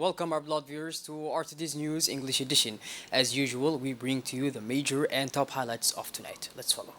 welcome our blood viewers to our today's news English edition. As usual, we bring to you the major and top highlights of tonight. Let's follow.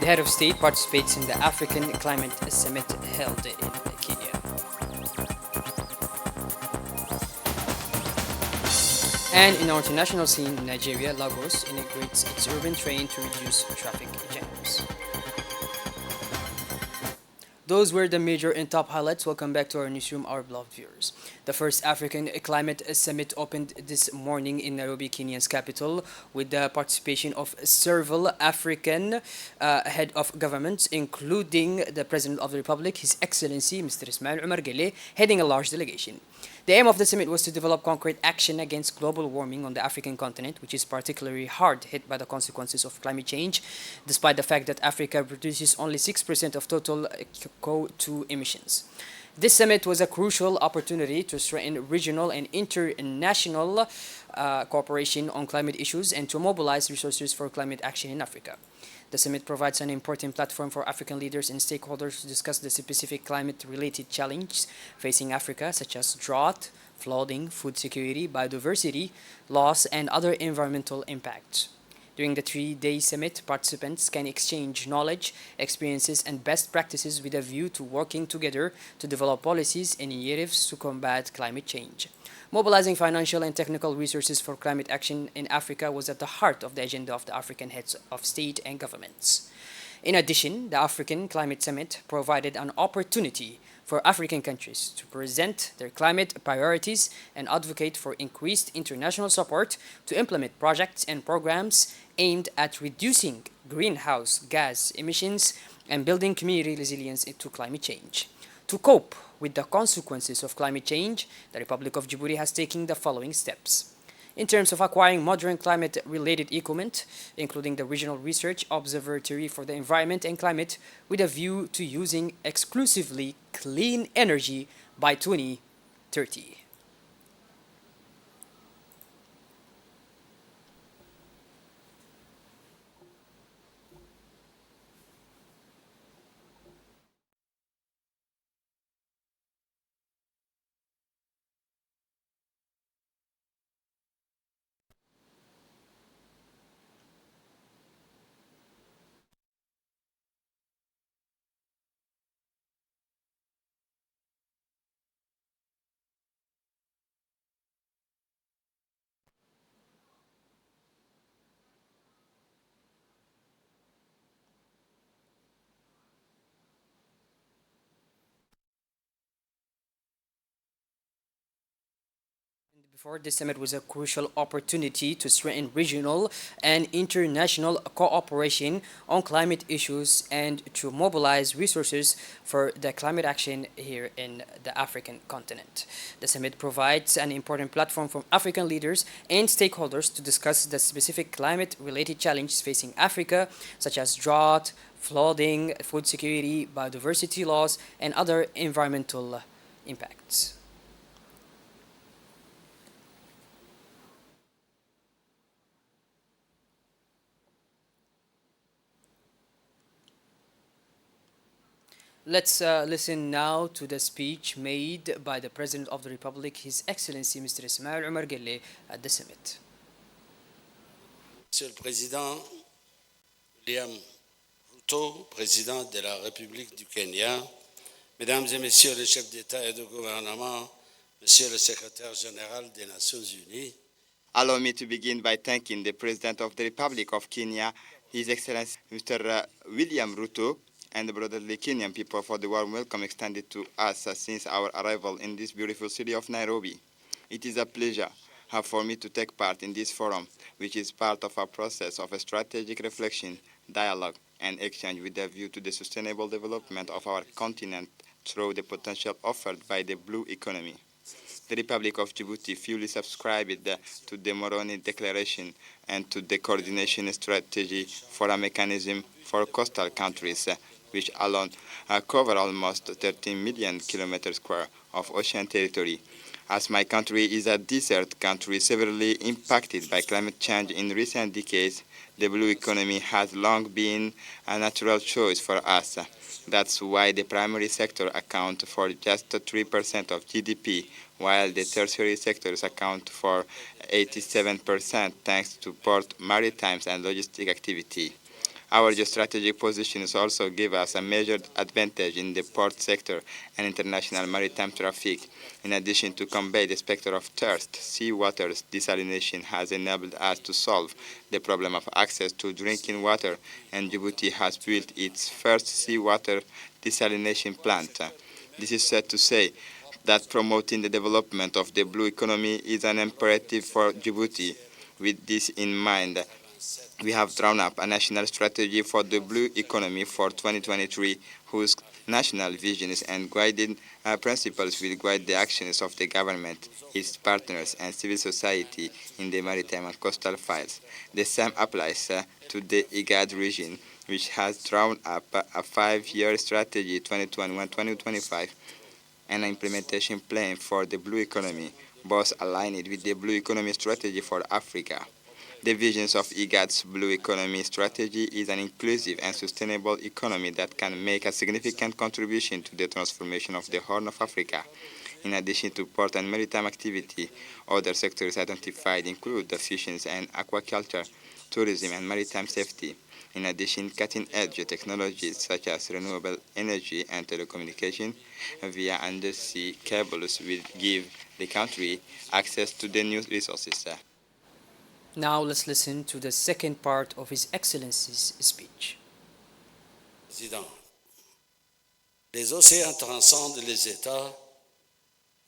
The head of state participates in the African Climate Summit held in Kenya. And in our international scene, Nigeria, Lagos integrates its urban train to reduce traffic jams. Those were the major and top highlights. Welcome back to our newsroom, our beloved viewers. The first African Climate Summit opened this morning in Nairobi, Kenya's capital, with the participation of several African head of governments, including the President of the Republic, His Excellency Mr. Ismail Omar Guelleh, heading a large delegation. The aim of the summit was to develop concrete action against global warming on the African continent, which is particularly hard hit by the consequences of climate change, despite the fact that Africa produces only 6% of total CO2 emissions. This summit was a crucial opportunity to strengthen regional and international cooperation on climate issues and to mobilize resources for climate action in Africa. The summit provides an important platform for African leaders and stakeholders to discuss the specific climate-related challenges facing Africa, such as drought, flooding, food security, biodiversity loss, and other environmental impacts. During the three-day summit, participants can exchange knowledge, experiences, and best practices with a view to working together to develop policies and initiatives to combat climate change. Mobilizing financial and technical resources for climate action in Africa was at the heart of the agenda of the African heads of state and governments. In addition, the African Climate Summit provided an opportunity for African countries to present their climate priorities and advocate for increased international support to implement projects and programs aimed at reducing greenhouse gas emissions and building community resilience to climate change. To cope with the consequences of climate change, the Republic of Djibouti has taken the following steps. In terms of acquiring modern climate-related equipment, including the Regional Research Observatory for the Environment and Climate, with a view to using exclusively clean energy by 2030. Before this summit was a crucial opportunity to strengthen regional and international cooperation on climate issues and to mobilize resources for the climate action here in the African continent. The summit provides an important platform for African leaders and stakeholders to discuss the specific climate-related challenges facing Africa, such as drought, flooding, food security, biodiversity loss, and other environmental impacts. Let's listen now to the speech made by the President of the Republic, His Excellency Mr. Ismail Omar Guelleh, at the summit. Monsieur le Président, William Ruto, Président de la République du Kenya, Mesdames et Messieurs les chefs d'État et de gouvernement, Monsieur le Secrétaire général des Nations Unies. Allow me to begin by thanking the President of the Republic of Kenya, His Excellency Mr. William Ruto, and the brotherly Kenyan people for the warm welcome extended to us since our arrival in this beautiful city of Nairobi. It is a pleasure for me to take part in this forum, which is part of a process of a strategic reflection, dialogue, and exchange with a view to the sustainable development of our continent through the potential offered by the blue economy. The Republic of Djibouti fully subscribed to the Moroni Declaration and to the coordination strategy for a mechanism for coastal countries, which alone cover almost 13 million kilometers square of ocean territory. As my country is a desert country severely impacted by climate change in recent decades, the blue economy has long been a natural choice for us. That's why the primary sector accounts for just 3% of GDP, while the tertiary sectors account for 87% thanks to port, maritime, and logistic activity. Our geostrategic positions also give us a measured advantage in the port sector and international maritime traffic. In addition to combat the specter of thirst, seawater desalination has enabled us to solve the problem of access to drinking water, and Djibouti has built its first seawater desalination plant. This is said to say that promoting the development of the blue economy is an imperative for Djibouti. With this in mind, we have drawn up a national strategy for the blue economy for 2023, whose national visions and guiding principles will guide the actions of the government, its partners, and civil society in the maritime and coastal files. The same applies to the IGAD region, which has drawn up a 5-year strategy 2021-2025 and an implementation plan for the blue economy, both aligned with the blue economy strategy for Africa. The visions of IGAD's Blue Economy Strategy is an inclusive and sustainable economy that can make a significant contribution to the transformation of the Horn of Africa. In addition to port and maritime activity, other sectors identified include the fisheries and aquaculture, tourism and maritime safety. In addition, cutting-edge technologies such as renewable energy and telecommunication via undersea cables will give the country access to the new resources. Now let's listen to the second part of His Excellency's speech. Président, les océans transcendent les États,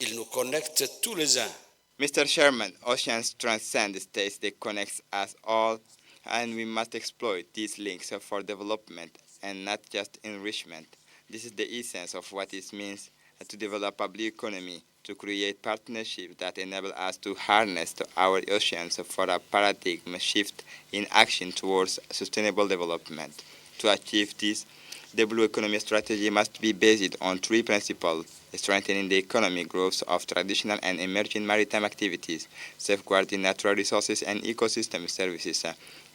ils nous connectent tous les uns. Mr. Chairman, oceans transcend the states, they connect us all, and we must exploit these links for development and not just enrichment. This is the essence of what it means to develop a blue economy, to create partnerships that enable us to harness our oceans for a paradigm shift in action towards sustainable development. To achieve this, the Blue Economy Strategy must be based on 3 principles: strengthening the economic growth of traditional and emerging maritime activities, safeguarding natural resources and ecosystem services,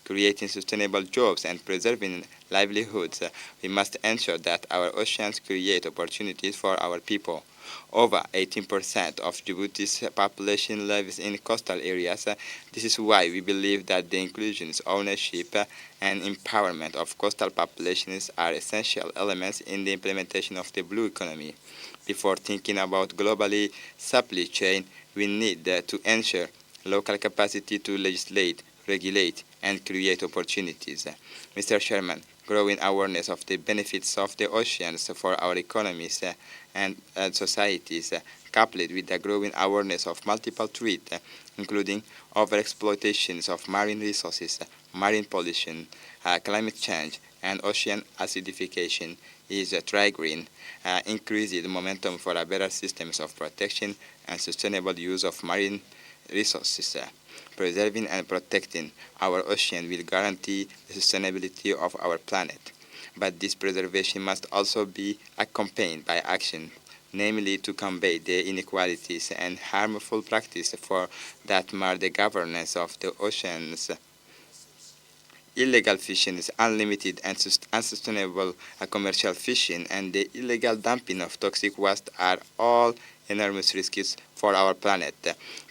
creating sustainable jobs and preserving livelihoods. We must ensure that our oceans create opportunities for our people. Over 18% of Djibouti's population lives in coastal areas. This is why we believe that the inclusion, ownership, and empowerment of coastal populations are essential elements in the implementation of the blue economy. Before thinking about globally supply chain, we need to ensure local capacity to legislate, regulate, and create opportunities. Mr. Chairman, growing awareness of the benefits of the oceans for our economies and societies, coupled with the growing awareness of multiple threats, including overexploitations of marine resources, marine pollution, climate change, and ocean acidification, is triggering increased momentum for a better systems of protection and sustainable use of marine resources. Preserving and protecting our ocean will guarantee the sustainability of our planet. But this preservation must also be accompanied by action, namely to combat the inequalities and harmful practices that mar the governance of the oceans. Illegal fishing, unlimited and unsustainable commercial fishing, and the illegal dumping of toxic waste are all enormous risks for our planet.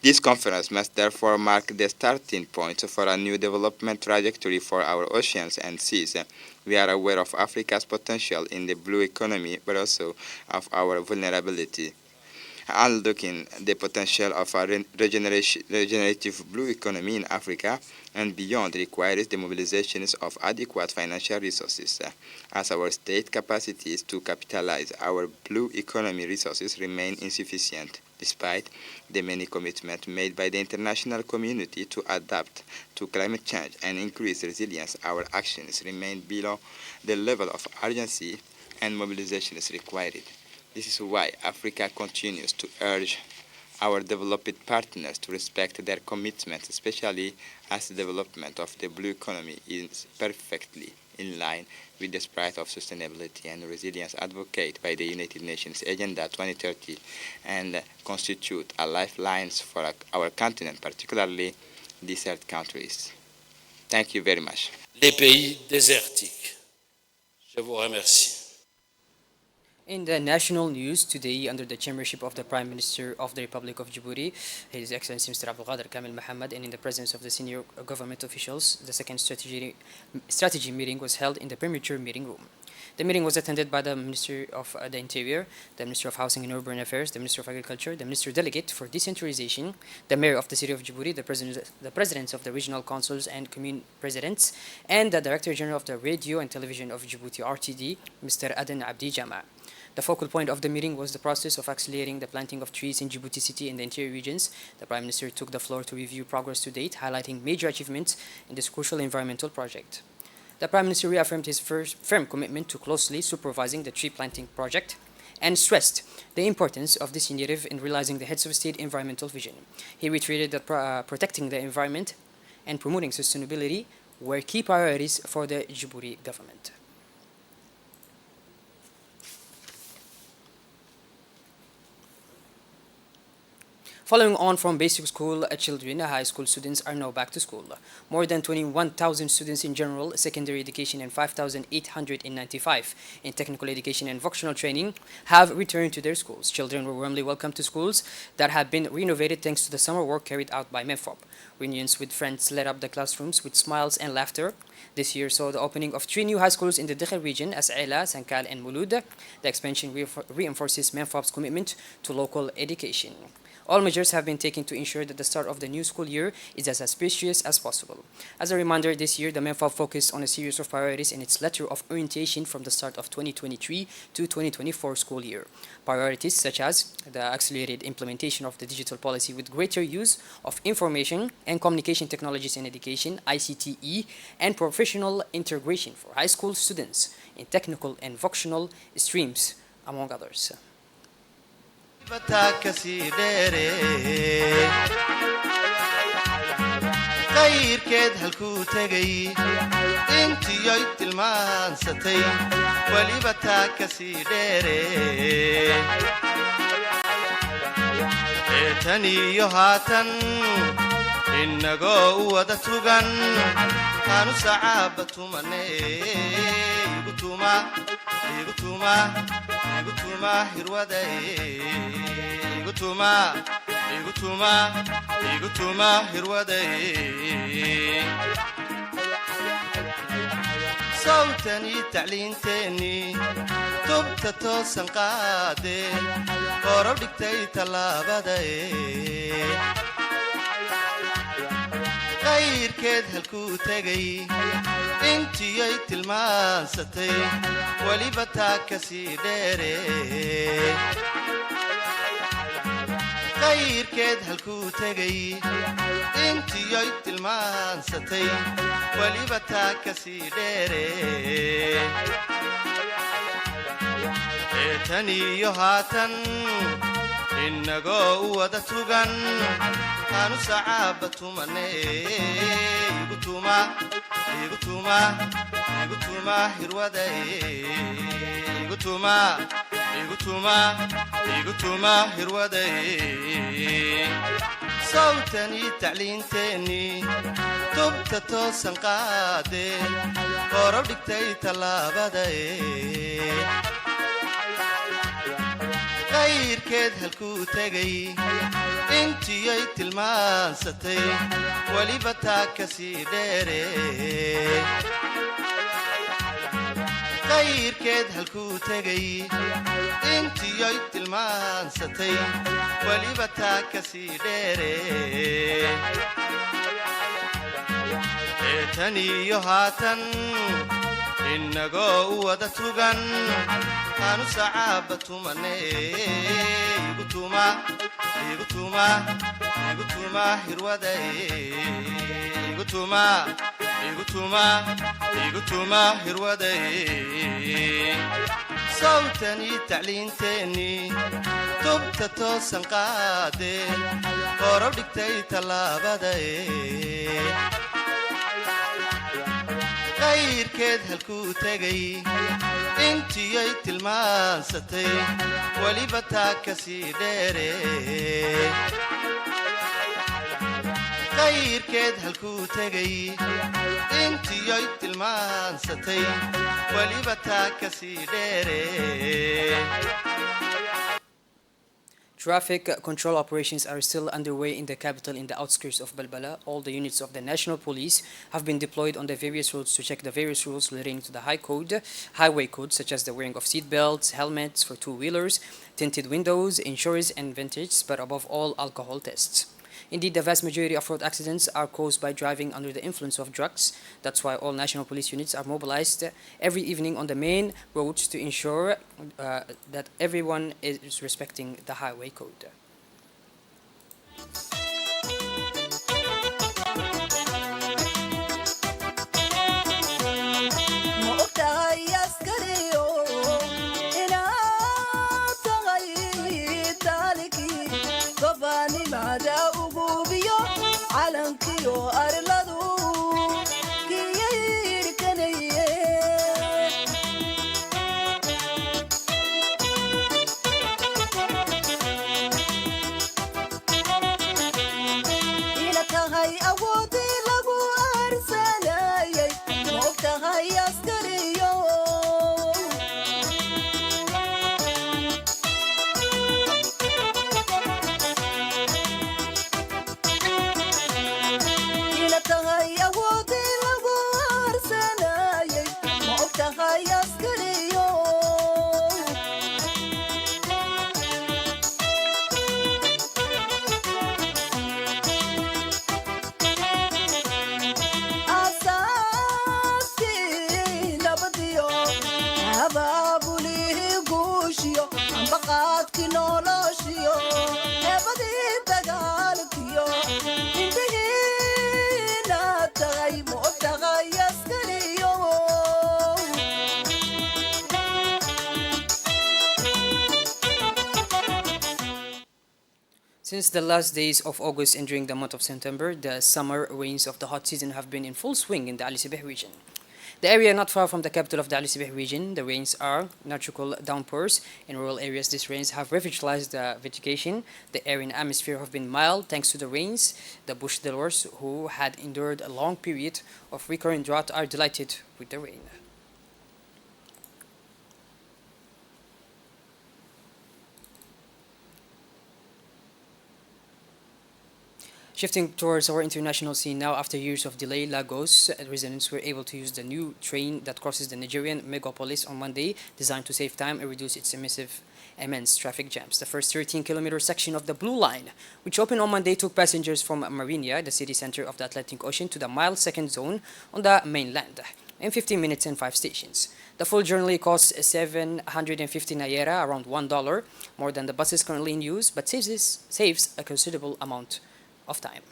This conference must therefore mark the starting point for a new development trajectory for our oceans and seas. We are aware of Africa's potential in the blue economy, but also of our vulnerability. Unlocking the potential of a regenerative blue economy in Africa and beyond requires the mobilization of adequate financial resources, as our state capacities to capitalize our blue economy resources remain insufficient, despite the many commitments made by the international community to adapt to climate change and increase resilience. Our actions remain below the level of urgency and mobilization is required. This is why Africa continues to urge our developed partners to respect their commitments, especially as the development of the blue economy is perfectly in line with the spirit of sustainability and resilience advocated by the United Nations Agenda 2030 and constitute a lifeline for our continent, particularly desert countries. Thank you very much. les pays désertiques. Je vous remercie. In the national news today, under the chairmanship of the Prime Minister of the Republic of Djibouti, His Excellency Mr. Abdelkader Kamel Mohammed, and in the presence of the senior government officials, the second strategy meeting was held in the premature meeting room. The meeting was attended by the Minister of the Interior, the Minister of Housing and Urban Affairs, the Minister of Agriculture, the Minister Delegate for Decentralization, the Mayor of the City of Djibouti, the Presidents of the Regional Councils and Commune Presidents, and the Director General of the Radio and Television of Djibouti, RTD, Mr. Aden Abdi Jama. The focal point of the meeting was the process of accelerating the planting of trees in Djibouti City and the interior regions. The Prime Minister took the floor to review progress to date, highlighting major achievements in this crucial environmental project. The Prime Minister reaffirmed his firm commitment to closely supervising the tree planting project and stressed the importance of this initiative in realizing the Heads of State environmental vision. He reiterated that protecting the environment and promoting sustainability were key priorities for the Djibouti government. Following on from basic school children, high school students are now back to school. More than 21,000 students in general, secondary education and 5,895 in technical education and vocational training have returned to their schools. Children were warmly welcomed to schools that have been renovated thanks to the summer work carried out by MEFOP. Reunions with friends lit up the classrooms with smiles and laughter. This year saw the opening of 3 new high schools in the Dakhel region, as Aila, Sankal, and Mulud. The expansion reinforces MEFOP's commitment to local education. All measures have been taken to ensure that the start of the new school year is as auspicious as possible. As a reminder, this year, the MEFOP focused on a series of priorities in its letter of orientation from the start of 2023 to 2024 school year. Priorities such as the accelerated implementation of the digital policy with greater use of information and communication technologies in education, ICTE, and professional integration for high school students in technical and vocational streams, among others. qayrkeed halkuu tegay intiyoy tilmaansatay weliba taa ka sii dheere tan iyo haatan innagoo u wada tugan aanu sacaaba tumane igutuma hirwaday igutuma hirwaday sawtani tacliinteeni tubta toosan qaadeen horow dhigtay tallaabaday qayrkeed halkuu tegay intiyay tilmaansatay weliba taa ka sii dheere qayrkeed halkuu tegay intiyay tilmaansatay weliba taa ka sii dheere tan iyo haatan innagoo u wada tugan aanu sacaaba tumane igutuma hirwaday igutuma hirwaday sawtani tacliinteeni tubta toosan qaadeen horow dhigtay tallaabaday qayrkeed halkuu tegay intiyay tilmaansatay weliba taa ka sii dheere qayrkeed halkuu tegay intiyay tilmaansatay weliba taa ka sii dheere tan iyo haatan innagoo u wada tugan aanu sacaaba tumane igutuma hirwaday igutuma hirwaday sawtani tacliinteeni tubta toosan qaadeen horow dhigtay tallaabaday qayrkeed halkuu tegay intiyay tilmaansatay weliba taa ka sii dheere qayrkeed halkuu tegay intiyoy tilmaansatay weliba taa ka sii dheere Traffic control operations are still underway in the capital in the outskirts of Balbala. All the units of the National Police have been deployed on the various roads to check the various rules relating to the highway code, such as the wearing of seat belts, helmets for two-wheelers, tinted windows, insurance and vintage, but above all, alcohol tests. Indeed, the vast majority of road accidents are caused by driving under the influence of drugs. That's why all national police units are mobilized every evening on the main roads to ensure that everyone is respecting the highway code. Since the last days of August and during the month of September, the summer rains of the hot season have been in full swing in the Ali Sibeh region. The area not far from the capital of the Ali Sibeh region, the rains are natural downpours. In rural areas, these rains have revitalized the vegetation. The air and atmosphere have been mild thanks to the rains. The bush dwellers who had endured a long period of recurrent drought are delighted with the rain. Shifting towards our international scene now, after years of delay, Lagos residents were able to use the new train that crosses the Nigerian megapolis on Monday, designed to save time and reduce its immense traffic jams. The first 13-kilometer section of the Blue Line, which opened on Monday, took passengers from Marinia, the city center of the Atlantic Ocean, to the mile second zone on the mainland in 15 minutes and 5 stations. The full journey costs 750 naira, around $1, more than the buses currently in use, but saves a considerable amount of time.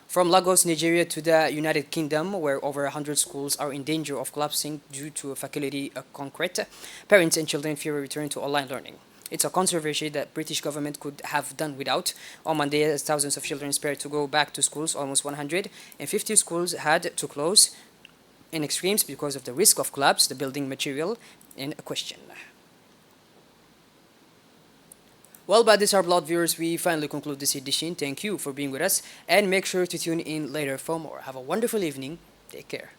From Lagos, Nigeria to the United Kingdom, where over 100 schools are in danger of collapsing due to faculty concrete, parents and children fear a return to online learning. It's a controversy that British government could have done without. On Monday, as thousands of children prepared to go back to schools, almost 150 schools had to close in extremes because of the risk of collapse, the building material in question. Well, by this, our blood viewers, we finally conclude this edition. Thank you for being with us, and make sure to tune in later for more. Have a wonderful evening. Take care.